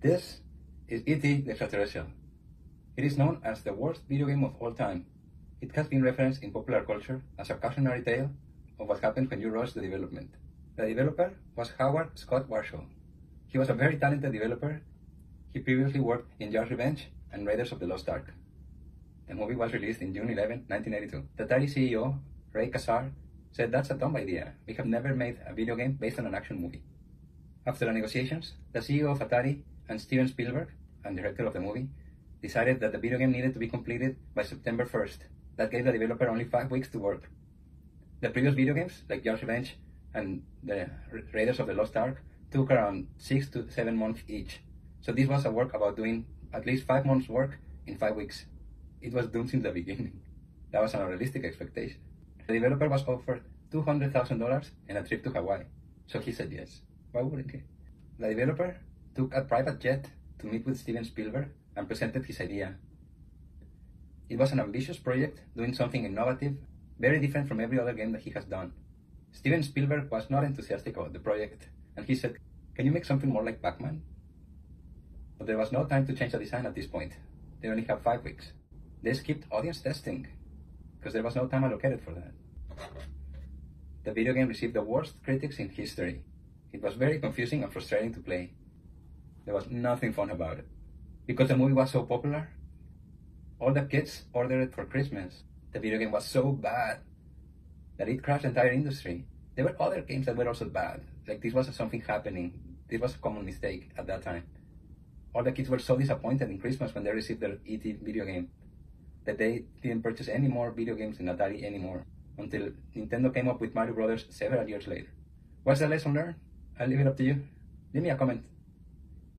This is E.T. the Terrestrial. It is known as the worst video game of all time. It has been referenced in popular culture as a cautionary tale of what happens when you rush the development. The developer was Howard Scott Warshaw. He was a very talented developer. He previously worked in Yard's Revenge and Raiders of the Lost Ark. The movie was released in June 11, 1982. The ATARI CEO, Ray Kassar, said, "That's a dumb idea. We have never made a video game based on an action movie." After the negotiations, the CEO of ATARI and Steven Spielberg, and director of the movie, decided that the video game needed to be completed by September 1st. That gave the developer only 5 weeks to work. The previous video games, like Yard's Revenge and the Raiders of the Lost Ark, took around 6 to 7 months each. So this was a work about doing at least 5 months' work in 5 weeks. It was doomed since the beginning. That was an unrealistic expectation. The developer was offered $200,000 and a trip to Hawaii, so he said yes. Why wouldn't he? The developer took a private jet to meet with Steven Spielberg and presented his idea. It was an ambitious project, doing something innovative, very different from every other game that he has done. Steven Spielberg was not enthusiastic about the project, and he said, "Can you make something more like Pac-Man?" But there was no time to change the design at this point. They only had 5 weeks. They skipped audience testing, because there was no time allocated for that. The video game received the worst critics in history. It was very confusing and frustrating to play. There was nothing fun about it. Because the movie was so popular, all the kids ordered it for Christmas. The video game was so bad that it crashed the entire industry. There were other games that were also bad. Like, this was something happening. This was a common mistake at that time. All the kids were so disappointed in Christmas when they received their E.T. video game that they didn't purchase any more video games in ATARI anymore until Nintendo came up with Mario Brothers several years later. What's the lesson learned? I'll leave it up to you. Leave me a comment.